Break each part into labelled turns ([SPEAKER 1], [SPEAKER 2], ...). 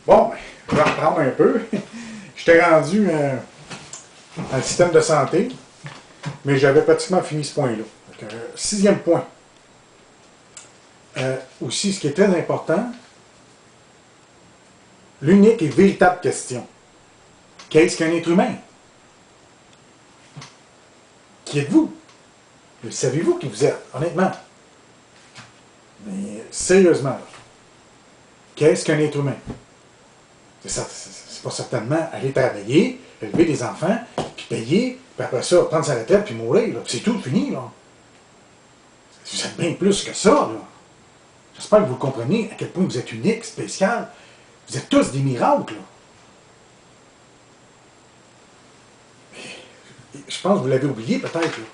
[SPEAKER 1] Bon, ben, je vais reprendre un peu. J'étais rendu dans le système de santé, mais j'avais pratiquement fini ce point-là. Sixième point. Aussi, ce qui est très important, l'unique et véritable question. Qu'est-ce qu'un être humain? Qui êtes-vous? Le savez-vous qui vous êtes, honnêtement? Mais sérieusement, là, qu'est-ce qu'un être humain? C'est pas certainement aller travailler, élever des enfants, puis payer, puis après ça, prendre sa retraite, puis mourir. C'est tout, fini, là. Vous êtes bien plus que ça, là. J'espère que vous comprenez à quel point vous êtes unique, spécial. Vous êtes tous des miracles, là. Mais, je pense que vous l'avez oublié, peut-être, là.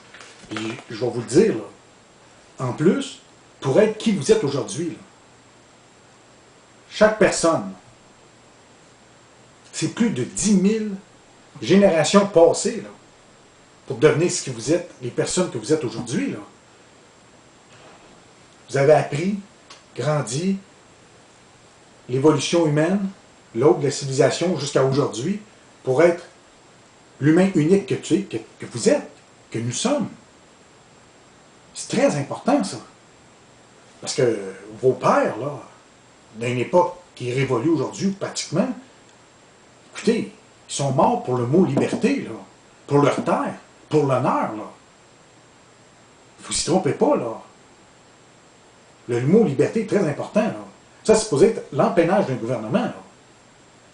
[SPEAKER 1] Puis, je vais vous le dire, là. En plus, pour être qui vous êtes aujourd'hui, là. Chaque personne, c'est plus de 10 000 générations passées, là, pour devenir ce que vous êtes, les personnes que vous êtes aujourd'hui, là. Vous avez appris, grandi, l'évolution humaine, l'aube de la civilisation jusqu'à aujourd'hui, pour être l'humain unique que tu es, que vous êtes, que nous sommes. C'est très important, ça. Parce que vos pères, là, d'une époque qui est révolue aujourd'hui, pratiquement, écoutez, ils sont morts pour le mot liberté, là, pour leur terre, pour l'honneur, là. Vous ne vous y trompez pas, là. Le mot liberté est très important, là. Ça, c'est supposé être l'empennage d'un gouvernement, là.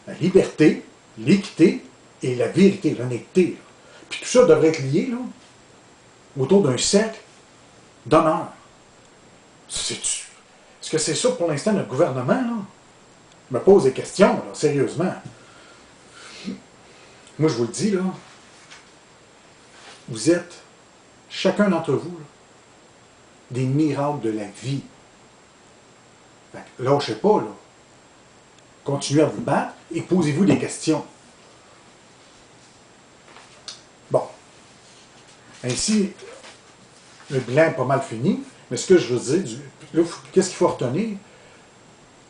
[SPEAKER 1] La liberté, l'équité et la vérité, l'honnêteté. Puis tout ça devrait être lié, là, autour d'un cercle d'honneur. Est-ce que c'est ça pour l'instant notre gouvernement, là? Je me pose des questions, là, sérieusement. Moi, je vous le dis, là, vous êtes, chacun d'entre vous, là, des miracles de la vie. Fait que lâchez pas, là. Continuez à vous battre et posez-vous des questions. Bon. Ainsi, le bilan est pas mal fini, mais ce que je veux dire, qu'est-ce qu'il faut retenir?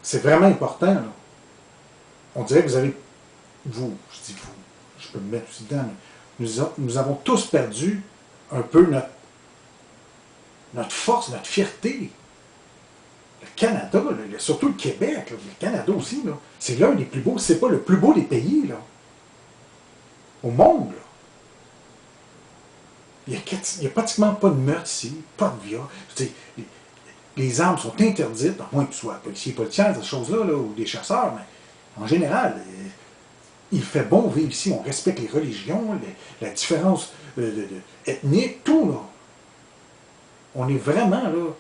[SPEAKER 1] C'est vraiment important, là. On dirait que vous avez, vous, je dis vous, je peux me mettre aussi dedans, mais nous avons tous perdu un peu notre force, notre fierté. Le Canada, là, surtout le Québec, là, le Canada aussi, c'est l'un des plus beaux, c'est pas le plus beau des pays, là, au monde, là. Il n'y a pratiquement pas de meurtre ici, pas de viol. Les armes sont interdites, à moins que tu sois policier, policière, ces choses-là, là, ou des chasseurs, mais en général, il fait bon vivre ici. On respecte les religions, la différence ethnique, tout, là. On est vraiment, là...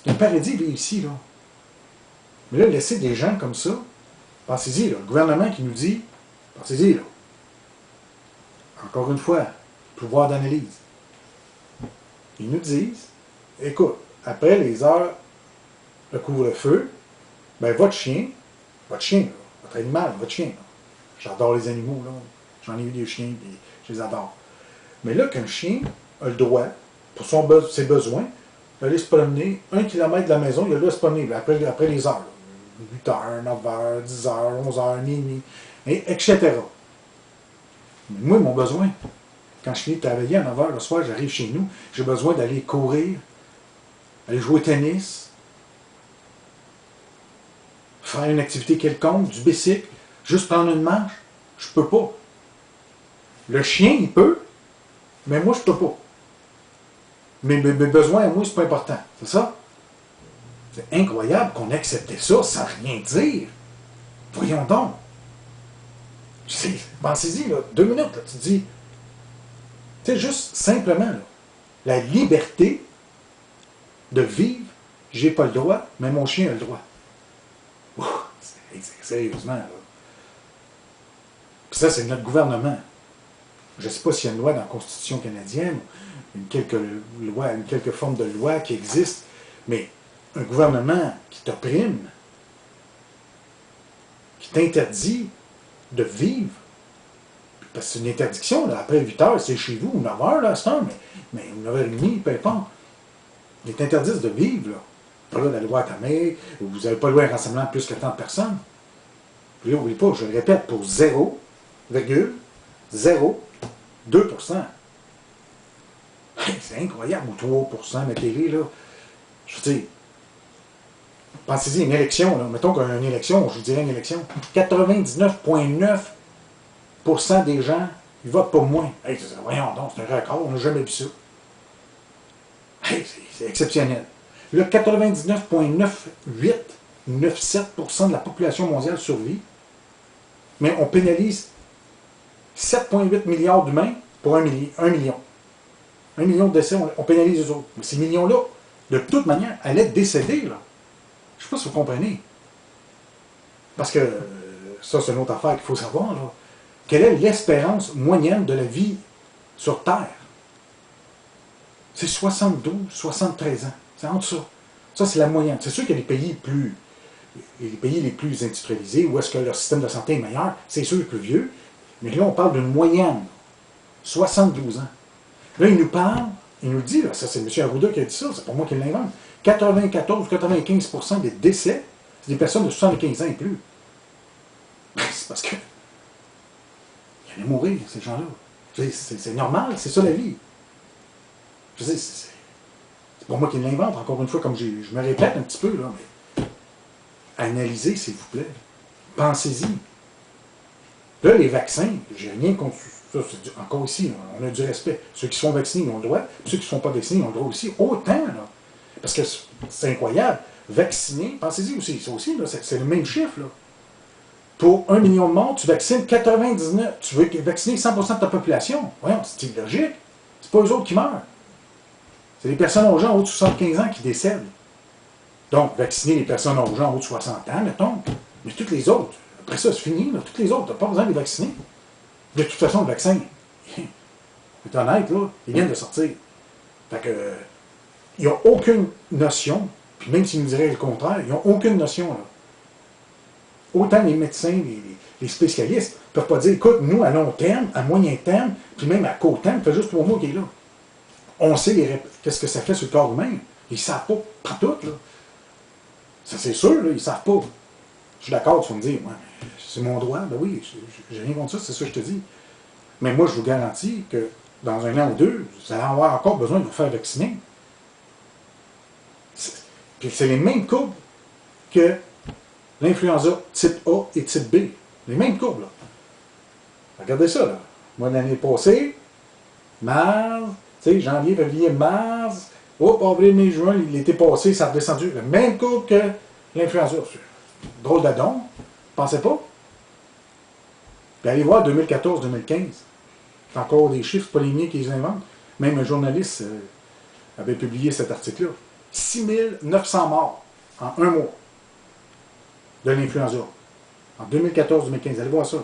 [SPEAKER 1] C'est un paradis vivre ici, là. Mais là, laisser des gens comme ça, pensez-y, là, le gouvernement qui nous dit, pensez-y, là, encore une fois, pouvoir d'analyse. Ils nous disent, écoute, après les heures de couvre-feu, ben votre chien, là, votre animal, votre chien, là. J'adore les animaux, là. J'en ai eu des chiens, puis je les adore. Mais là, qu'un chien a le droit, pour ses besoins, d'aller se promener 1 kilomètre de la maison, il a le droit de se promener, après les heures, là, 8 heures, 9 heures, 10 heures, 11 heures, minuit, etc. Mais moi, mon besoin, quand je finis de travailler à 9 heures le soir, j'arrive chez nous, j'ai besoin d'aller courir, aller jouer au tennis, faire une activité quelconque, du bicycle, juste prendre une marche. Je peux pas. Le chien, il peut, mais moi, je peux pas. Mes besoins à moi, c'est pas important. C'est ça? C'est incroyable qu'on ait accepté ça sans rien dire. Voyons donc. Pensez-y, là, 2 minutes, là, tu te dis, tu sais, juste simplement, là, la liberté de vivre, j'ai pas le droit, mais mon chien a le droit. Ouf, sérieusement, là. Puis ça, c'est notre gouvernement. Je ne sais pas s'il y a une loi dans la Constitution canadienne, quelques formes de loi qui existent, mais un gouvernement qui t'opprime, qui t'interdit de vivre, parce que c'est une interdiction, là, après 8 heures, c'est chez vous, ou 9 heures, là, à cette heure, mais 9h30, peu importe. Ils t'interdisent de vivre, là. pas le droit d'aller voir ta mère, ou vous n'avez pas le droit à un rassemblement de plus que tant de personnes. Puis là, n'oubliez pas, je le répète, pour 0,02%. Hey, c'est incroyable, ou 3%, mettez-les, là. Je veux dire, pensez-y, une élection, là, mettons qu'une élection, je vous dirais une élection, 99,9% des gens, ils votent pour moi. Hey, voyons donc, c'est un record, on n'a jamais vu ça. Hey, c'est exceptionnel. Là, 99,9897% de la population mondiale survit, mais on pénalise 7,8 milliards d'humains pour 1 million. 1 million de décès, on pénalise les autres. Mais ces millions-là, de toute manière, allaient décéder, là. Je ne sais pas si vous comprenez. Parce que, ça, c'est une autre affaire qu'il faut savoir, là. Quelle est l'espérance moyenne de la vie sur Terre? C'est 72, 73 ans. C'est entre ça. Ça, c'est la moyenne. C'est sûr qu'il y a les pays les plus industrialisés, où est-ce que leur système de santé est meilleur, c'est sûr plus vieux. Mais là, on parle d'une moyenne. 72 ans. Là, il nous parle, il nous dit, là, ça c'est M. Arruda qui a dit ça, c'est pas moi qui l'invente, 94-95% des décès, c'est des personnes de 75 ans et plus. C'est parce que ils allaient mourir, ces gens-là. C'est normal, c'est ça la vie. Je sais, c'est pas moi qui l'invente, encore une fois, comme je me répète un petit peu, là, mais analysez, s'il vous plaît. Pensez-y. Là, les vaccins, j'ai rien contre ça, encore ici, là, on a du respect. Ceux qui sont vaccinés, ils ont le droit, ceux qui ne sont pas vaccinés, ils ont le droit aussi, autant, là. Parce que c'est incroyable. Vacciner, pensez-y aussi, ça aussi, c'est le même chiffre, là. Pour 1 million de morts, tu vaccines 99, tu veux vacciner 100% de ta population. Voyons, c'est illogique. C'est pas eux autres qui meurent. C'est les personnes aux gens en haut de 75 ans qui décèdent. Donc, vacciner les personnes aux gens en haut de 60 ans, mettons. Mais toutes les autres, après ça, c'est fini, là. Toutes les autres, tu n'as pas besoin de les vacciner. De toute façon, le vaccin, c'est honnête, là, ils viennent de sortir. Fait que, ils n'ont aucune notion, puis même s'ils nous diraient le contraire, ils n'ont aucune notion, là. Autant les médecins, les spécialistes, ne peuvent pas dire, écoute, nous, à long terme, à moyen terme, puis même à court terme, ça fait juste 3 mois qu'il est là. On sait qu'est-ce que ça fait sur le corps humain. Ils ne savent pas, pas tout, là. Ça, c'est sûr, là, ils ne savent pas. Je suis d'accord, tu vas me dire, ouais, c'est mon droit, ben oui, j'ai rien contre ça, c'est ça que je te dis. Mais moi, je vous garantis que dans un an ou deux, vous allez avoir encore besoin de vous faire vacciner. Puis c'est les mêmes courbes que l'influenza type A et type B. Les mêmes courbes, là. Regardez ça, là. Moi, l'année passée, mars, tu sais, janvier, février, mars, avril, mai, juin, l'été passé, ça a redescendu. La même courbe que l'influenza. Drôle d'adon, pensez pas? Puis allez voir 2014-2015. C'est encore des chiffres, pas les miens qui les inventent. Même un journaliste avait publié cet article-là. 6900 morts en un mois de l'influenza. En 2014-2015. Allez voir ça.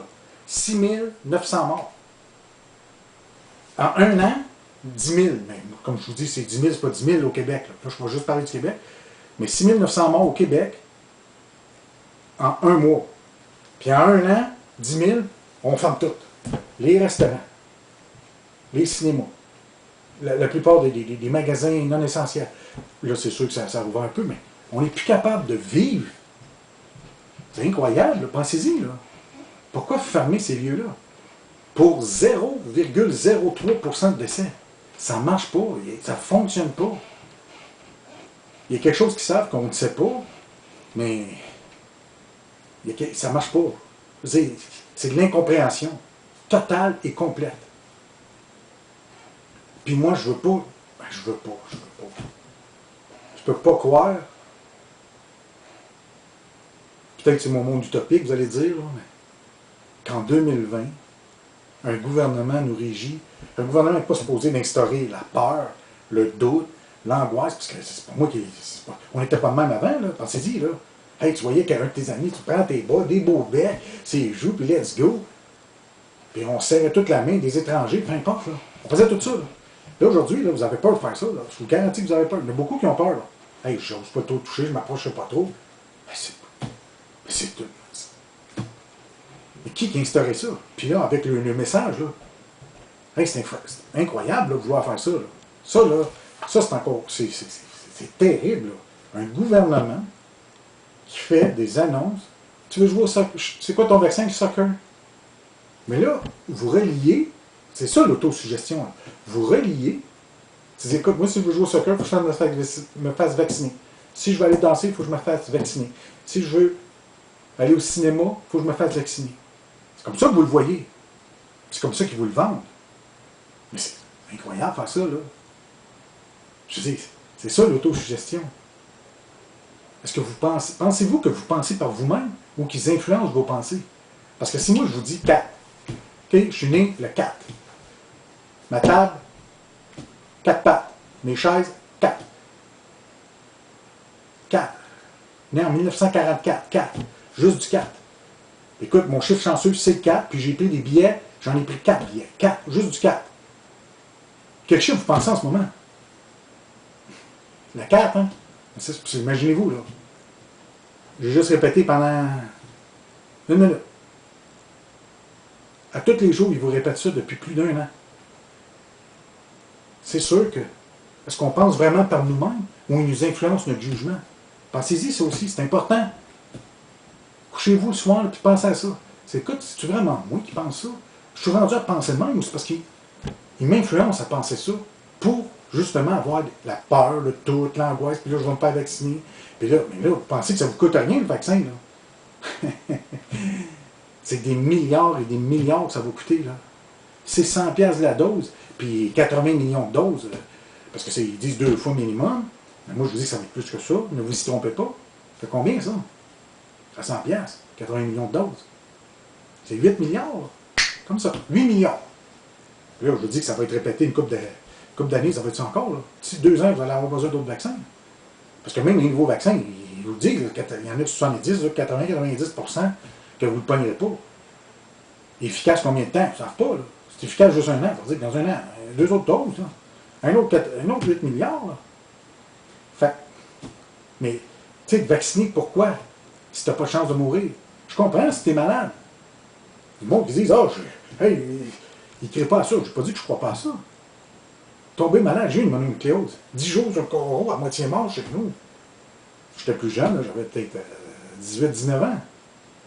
[SPEAKER 1] 6900 morts. En un an, 10 000. Mais, comme je vous dis, c'est 10 000, c'est pas 10 000 au Québec. Là, je vais juste parler du Québec. Mais 6 900 morts au Québec en un mois. Puis en un an, 10 000, on ferme tout. Les restaurants, les cinémas, la plupart des magasins non essentiels. Là, c'est sûr que ça rouvre un peu, mais on n'est plus capable de vivre. C'est incroyable, là. Pensez-y, là. Pourquoi fermer ces lieux-là? Pour 0,03% de décès. Ça ne marche pas, ça ne fonctionne pas. Il y a quelque chose qu'ils savent qu'on ne sait pas, mais ça ne marche pas. C'est de l'incompréhension totale et complète. Puis moi, je veux pas. Je peux pas croire. Peut-être que c'est mon monde utopique, vous allez dire, là, mais qu'en 2020, un gouvernement nous régit. Un gouvernement n'est pas supposé d'instaurer la peur, le doute, l'angoisse, parce que c'est pas moi qui. On n'était pas de même avant, là. Pensez-y, là. Hey, tu voyais qu'un de tes amis, tu prends tes bas, des beaux becs, ses joues, puis let's go. Puis on serrait toute la main des étrangers, peu importe, là. On faisait tout ça, là. Là, aujourd'hui, là, vous avez peur de faire ça, là. Je vous garantis que vous avez peur. Il y en a beaucoup qui ont peur, là. Hey, je n'ose pas trop toucher, je ne m'approche pas trop. Mais c'est tout. Mais qui instaurait ça? Puis là, avec le message, là. Hey, c'est incroyable, là, de vouloir faire ça, là. Ça, là, ça, c'est encore. C'est terrible, là. un gouvernement qui fait des annonces. Tu veux jouer au soccer? C'est quoi ton vaccin, le soccer? Mais là, vous reliez, c'est ça l'autosuggestion. Là. Vous reliez, tu dis, écoute, moi, si je veux jouer au soccer, il faut que je me fasse vacciner. Si je veux aller danser, il faut que je me fasse vacciner. Si je veux aller au cinéma, il faut que je me fasse vacciner. C'est comme ça que vous le voyez. C'est comme ça qu'ils vous le vendent. Mais c'est incroyable de faire ça, là. Je dis, c'est ça l'autosuggestion. Est-ce que vous pensez-vous que vous pensez par vous-même ou qu'ils influencent vos pensées? Parce que si moi je vous dis 4, OK, je suis né le 4. Ma table, 4 pattes. Mes chaises, 4. 4. Né en 1944, 4. Juste du 4. Écoute, mon chiffre chanceux, c'est le 4, puis j'ai pris des billets, j'en ai pris 4 billets. 4, juste du 4. Quel chiffre vous pensez en ce moment? La 4, hein? Imaginez-vous, là. J'ai juste répété pendant 1 minute. À tous les jours, il vous répète ça depuis plus d'1 an. C'est sûr que, est-ce qu'on pense vraiment par nous-mêmes ou il nous influence notre jugement? Pensez-y, ça aussi, c'est important. Couchez-vous le soir et pensez à ça. C'est, écoute, c'est-tu vraiment moi qui pense ça? Je suis rendu à penser de même ou c'est parce qu'il m'influence à penser ça pour justement avoir la peur, le doute, l'angoisse, puis là, je ne vais me faire vacciner. Puis là, mais là, vous pensez que ça ne vous coûte rien, le vaccin, là? C'est des milliards et des milliards que ça va coûter, là. C'est 100$ la dose, puis 80 millions de doses, parce que ils disent 2 fois minimum. Mais moi, je vous dis que ça va être plus que ça. Ne vous y trompez pas. Ça fait combien, ça? À 100$, 80 millions de doses. C'est 8 milliards, là. Comme ça. 8 milliards. Puis là, je vous dis que ça va être répété une couple d'années, ça va être ça encore, là. D'ici 2 ans, vous allez avoir besoin d'autres vaccins. Parce que même les nouveaux vaccins, ils vous disent qu'il y en a de 70, 80-90% que vous ne le pognerez pas. Efficace combien de temps? Ils ne savent pas, là. C'est efficace juste 1 an. Ça veut dire que dans 1 an, 2 autres doses, là. Un autre 8 milliards, là. Fait, mais, tu sais, te vacciner, pourquoi? Si tu n'as pas de chance de mourir. Je comprends si tu es malade. Les gens qui disent, hey, ils ne crient pas à ça. Je n'ai pas dit que je ne crois pas à ça. Tomber malade, j'ai eu une mononucléose. 10 jours sur le corps à moitié mort chez nous. J'étais plus jeune, j'avais peut-être 18-19 ans.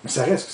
[SPEAKER 1] Mais ça reste,